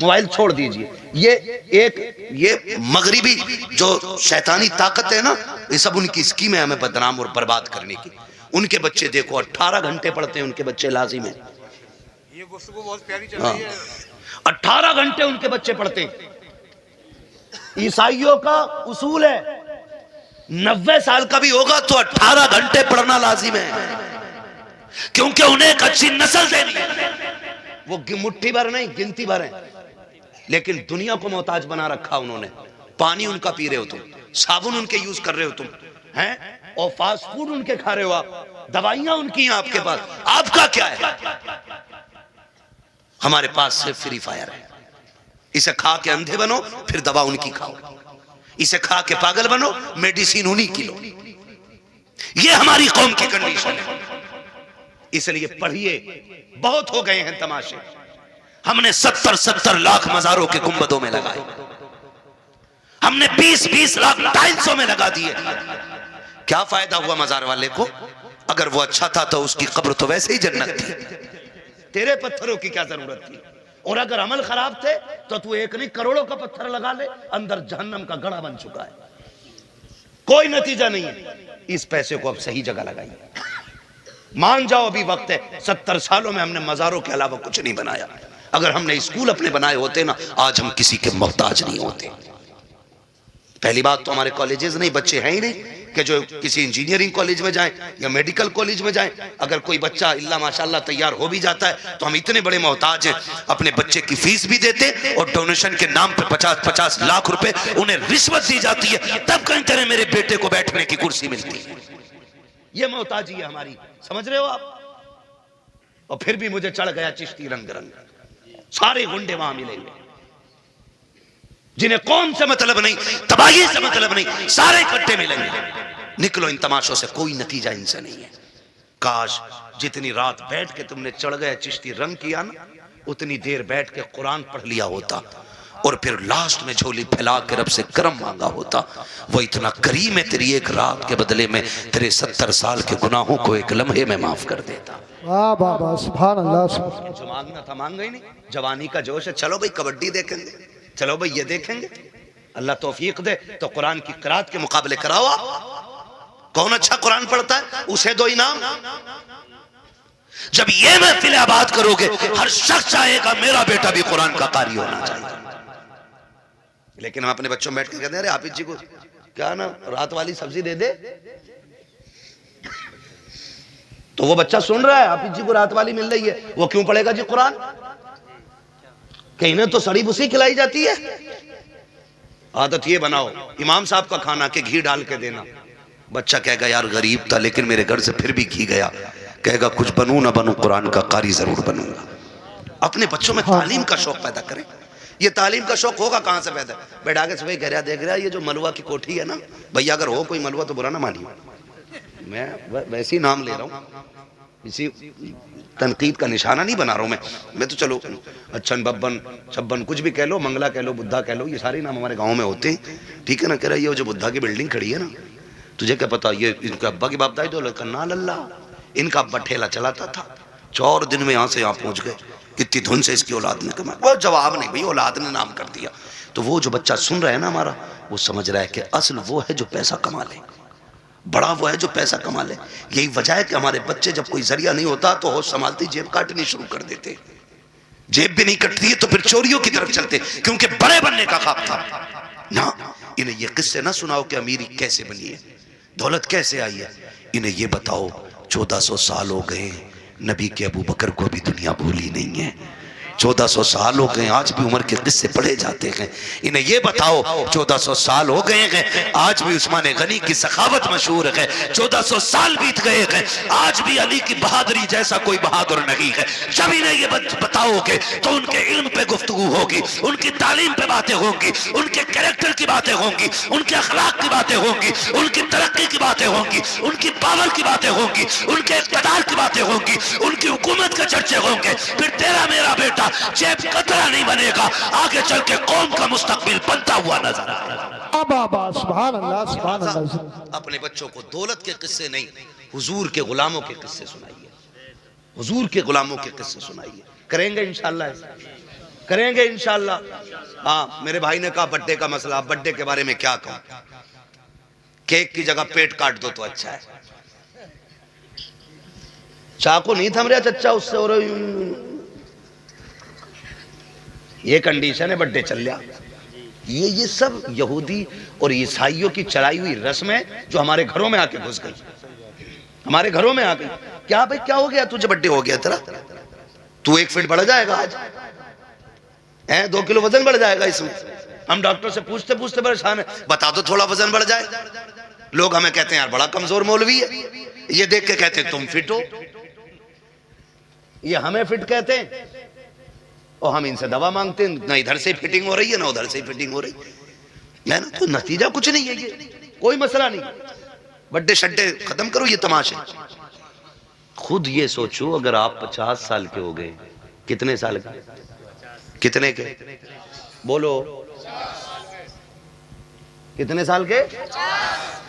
Mobile छोड़ दीजिए। ये मगरिबी जो शैतानी ताकत है ना, ये सब उनकी स्कीम है हमें बदनाम और बर्बाद करने की। उनके बच्चे देखो 18 घंटे पढ़ते हैं, उनके बच्चे लाजिम है। ये गुफ्तगू बहुत प्यारी चल रही है। 18 घंटे उनके बच्चे पढ़ते हैं। ईसाइयों का उसूल है 90 साल का भी होगा तो 18 घंटे पढ़ना लाजिम है, क्योंकि उन्हें एक अच्छी नस्ल देनी है। वो मुट्ठी भर नहीं, गिनती भर है, लेकिन दुनिया को मोहताज बना रखा उन्होंने। पानी उनका पी रहे हो तुम, साबुन उनके यूज कर रहे हो तुम हैं, और फास्ट फूड उनके खा रहे हो आप, दवाइयां उनकी हैं आपके पास। आपका क्या है? हमारे पास सिर्फ फ्री फायर है। इसे खा के अंधे बनो, फिर दवा उनकी खाओ। इसे खा के पागल बनो, मेडिसिन उन्हीं की लो। ये हमारी कौम की कंडीशन है। इसलिए पढ़िए, बहुत हो गए हैं तमाशे। हमने 70-70 लाख मजारों के गुंबदों में लगाए, हमने 20-20 लाख टाइल्सों में लगा दिए। क्या फायदा हुआ मजार वाले को? अगर वो अच्छा था तो उसकी कब्र तो वैसे ही जन्नत थी, तेरे पत्थरों की क्या जरूरत थी? और अगर अमल खराब थे तो तू एक नहीं करोड़ों का पत्थर लगा ले, अंदर जहन्नम का गड़ा बन चुका है। कोई नतीजा नहीं है। इस पैसे को अब सही जगह लगाइए। मान जाओ अभी वक्त है। 70 सालों में हमने मजारों के अलावा कुछ नहीं बनाया। अगर हमने स्कूल अपने बनाए होते ना, आज हम किसी के मोहताज नहीं होते। पहली बात तो हमारे कॉलेजेस नहीं, बच्चे हैं ही नहीं कि जो किसी इंजीनियरिंग कॉलेज में जाएं या मेडिकल कॉलेज में जाएं। अगर कोई बच्चा इल्ला माशाल्लाह तैयार हो भी जाता है तो हम इतने बड़े मोहताज हैं, अपने बच्चे की फीस भी देते और डोनेशन के नाम पे 50-50 लाख रुपए उन्हें रिश्वत दी जाती है, तब कहीं तरह मेरे बेटे को बैठने की कुर्सी मिलती है। ये मोहताजी है हमारी, समझ रहे हो आप? और फिर भी मुझे चढ़ गया चिश्ती रंग रंग। सारे गुंडे वहां मिलेंगे जिन्हें कौम से मतलब नहीं, तबाही से मतलब नहीं, सारे इकट्ठे मिलेंगे। निकलो इन तमाशों से, कोई नतीजा इनसे नहीं है। काश जितनी रात बैठ के तुमने चढ़ गए चिश्ती रंग किया ना, उतनी देर बैठ के कुरान पढ़ लिया होता और फिर लास्ट में झोली फैला के रब से करम मांगा होता। वो इतना करीम है, तेरी एक रात के बदले में तेरे 70 साल के गुनाहों को एक लम्हे में माफ कर देता। वाह वाह, सुभान अल्लाह। जो मांगना था मांग गई नहीं। जवानी का जोश है, चलो भाई कबड्डी देखेंगे, चलो भाई ये देखेंगे। अल्लाह तौफीक दे तो कुरान की क़िराअत के मुकाबले कराओ आप। कौन अच्छा कुरान पढ़ता है उसे दो इनाम। जब ये महफिल आबाद करोगे, हर शख्स चाहेगा मेरा बेटा भी कुरान का कारी होना चाहिए। लेकिन हम अपने बच्चों में बैठ के कहते हैं अरे हाफिज जी को क्या ना रात वाली सब्जी दे दे, तो वो बच्चा सुन रहा है हाफिज जी को रात वाली मिल रही है, वो क्यों पढ़ेगा जी कुरान? कहीं ना तो सड़ी भूसी खिलाई जाती है। आदत ये बनाओ, इमाम साहब का खाना के घी डाल के देना। बच्चा कहेगा यार गरीब था लेकिन मेरे घर से फिर भी घी गया, कहेगा कुछ बनूं ना बनूं कुरान का कारी जरूर बनूंगा। अपने बच्चों में तालीम का शौक पैदा करें। ये तालीम का शौक होगा कहां से पैदा? बैठा के सुबह कह रहा देख रहा ये जो मलुआ की कोठी है ना, भैया अगर हो कोई मलुआ तो बुरा ना मानिए, मैं वैसे ही नाम ले रहा हूँ, इसी तनकीद का निशाना नहीं बना रहा हूँ मैं तो चलो अच्छन बब्बन छब्बन कुछ भी कह लो, मंगला कह लो, बुद्धा कह लो, ये सारे नाम हमारे गांव में होते हैं, ठीक है ना। कह रहा ये जो बुद्धा की बिल्डिंग खड़ी है ना, तुझे क्या पता ये इनके अब्बा की बापदाई तो कन्ना लल्ला, इनका अब्बा ठेला चलाता था, 4 दिन में यहाँ से यहाँ पहुँच गए, कितनी धुन से इसकी औलाद ने कमाया। वो जवाब नहीं भाई, औलाद ने नाम कर दिया। तो वो जो बच्चा सुन रहा है ना हमारा, वो समझ रहा है कि असल वो है जो पैसा कमा ले, बड़ा वो है जो पैसा कमा ले। यही वजह है कि हमारे बच्चे जब कोई जरिया नहीं होता तो होश संभालती जेब काटनी शुरू कर देते। जेब भी नहीं कटती है तो फिर चोरियों की तरफ चलते, क्योंकि बड़े बनने का ख्वाब था ना। इन्हें ये किस्से ना सुनाओ कि अमीरी कैसे बनी है, दौलत कैसे आई है। इन्हें ये बताओ 1400 साल हो गए, नबी के अबू बकर को भी दुनिया भूली नहीं है। 1400 साल हो गए, आज भी उमर के किस्से पढ़े जाते हैं। इन्हें ये बताओ 1400 साल हो गए हैं, आज भी उस्मान गनी की सखावत मशहूर है। 1400 साल बीत गए हैं, आज भी अली की बहादुरी जैसा कोई बहादुर नहीं है। जब इन्हें ये बताओगे तो उनके इल्म पे गुफ्तगू होगी, उनकी तालीम पे बातें होंगी, उनके कैरेक्टर की बातें होंगी, उनके अखलाक की बातें होंगी, उनकी तरक्की की बातें होंगी, उनकी पावर की बातें होंगी, उनके इक़्तिदार की बातें होंगी, उनकी हुकूमत के चर्चे होंगे। फिर तेरा मेरा बेटा जेब कतरा नहीं बनेगा, आगे चल के कौम का मुस्तकबिल बनता हुआ नजर आएगा। सुभान अल्लाह, सुभान अल्लाह। अपने बच्चों को दौलत के किस्से नहीं, हुजूर के गुलामों के किस्से सुनाइए, हुजूर के गुलामों के किस्से सुनाइए। करेंगे इंशाअल्लाह, करेंगे इंशाल्लाह। हाँ, मेरे भाई ने कहा बर्थडे का मसला, बर्थडे के बारे में क्या कहूं, केक की जगह पेट काट दो तो अच्छा है। चाकू नहीं थम रहा चच्चा उससे, और ये कंडीशन है, बर्थडे चल रहा। ये सब यहूदी और ईसाइयों की चलाई हुई रस्म है जो हमारे घरों में आके घुस गई, हमारे घरों में आ गई। क्या भाई क्या हो गया, तुझे बर्थडे हो गया तेरा, तू 1 फीट बढ़ जाएगा आज, 2 किलो वजन बढ़ जाएगा इसमें। हम डॉक्टर से पूछते पूछते परेशान है, बता दो थोड़ा वजन बढ़ जाए। लोग हमें कहते हैं यार बड़ा कमजोर मौलवी है, ये देख के कहते हैं तुम फिट हो, ये हमें फिट कहते हैं और हम इनसे दवा मांगते हैं, ना इधर से फिटिंग हो रही है ना उधर से फिटिंग हो रही है ना। तो नतीजा कुछ नहीं है, ये कोई मसला नहीं। बर्थडे शड्डे खत्म करो ये तमाशे। खुद ये सोचो, अगर आप 50 साल के हो गए, कितने साल के, कितने के बोलो, कितने साल के,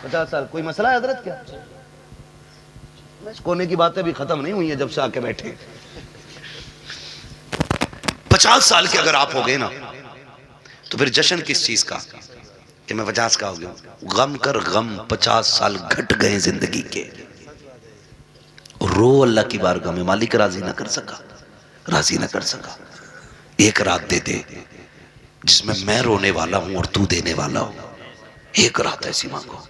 50 साल। कोई मसला है हजरत क्या? इस कोने की बातें भी खत्म नहीं हुई है जब से आके बैठे। 50 साल के अगर आप हो गए ना, तो फिर जश्न किस चीज का कि मैं 50 का हो गया। गम कर गम, 50 साल घट गए जिंदगी के, रो अल्लाह की बारगाह में, मालिक राजी ना कर सका, राजी ना कर सका। एक रात दे दे जिसमें मैं रोने वाला हूं और तू देने वाला हो। एक रात ऐसी मांगो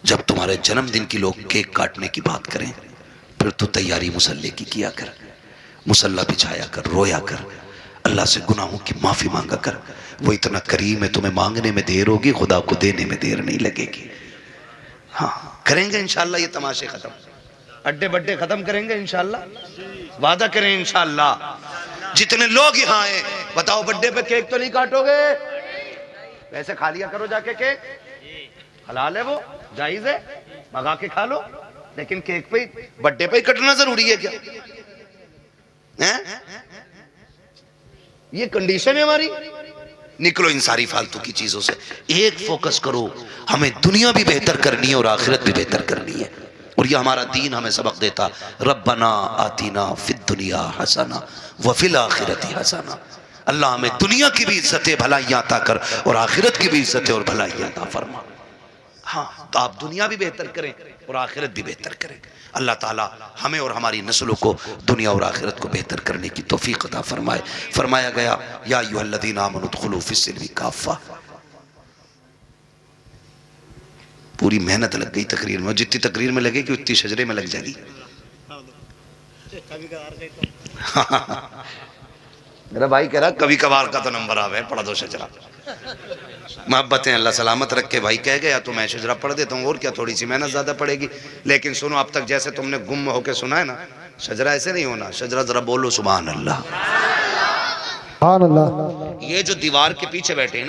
जब तुम्हारे जन्मदिन की लोग केक काटने की बात करें, फिर तू तैयारी मुसल्ले की किया कर, मुसल्ला बिछाया कर, रोया कर, अल्लाह से गुनाहों की माफी मांगा कर। वो इतना करीम है, तुम्हें मांगने में देर होगी, खुदा को देने में देर नहीं लगेगी। हाँ, करेंगे इंशाल्लाह ये तमाशे खत्म, अड्डे बड्डे खत्म करेंगे इंशाल्लाह, वादा करें इंशाल्लाह। जितने लोग यहाँ आए बताओ, बर्थडे पे केक तो नहीं काटोगे? वैसे खा लिया करो जाके केक, हलाल है वो, जायज है, मंगा के खा लो, लेकिन केक पे बर्थडे पे ही कटना जरूरी है क्या है? ये कंडीशन है हमारी। निकलो इन सारी फालतू की चीजों से, एक फोकस करो, हमें दुनिया भी बेहतर करनी है और आखिरत भी बेहतर करनी है। और ये हमारा दीन हमें सबक देता, रब्बना आतीना फिद दुनिया हसना व फिल आखिरती हसना। अल्लाह हमें दुनिया की भी इज्जत भलाइयां अता कर और आखिरत की भी इज्जत और भलाइयां अता फरमा। हाँ, तो आप दुनिया भी बेहतर करें और आखिरत भी बेहतर करें। अल्लाह ताला हमें और हमारी नस्लों को दुनिया और आखिरत को बेहतर करने की तौफीक अता फरमाए। फरमाया गया, या अय्युहल्लज़ीना आमनू उदखुलू फिस्सिल्मी काफ़ा। पूरी मेहनत लग गई तकरीर में, जितनी तकरीर में लगेगी उतनी शजरे में लग जाएगी। मेरा भाई कह रहा कभी कभार का तो नंबर आवे, पढ़ा दो शजरा। मोहब्बतें अल्लाह सलामत रख के भाई कह गया तो मैं शजरा पढ़ देता हूँ, और क्या, थोड़ी सी मेहनत ज्यादा पड़ेगी। लेकिन सुनो, अब तक जैसे तुमने गुम होके सुना है ना, शजरा ऐसे नहीं होना। शजरा जरा बोलो सुभान अल्लाह। सुभान अल्लाह। ये जो दीवार के पीछे बैठे हैं ना,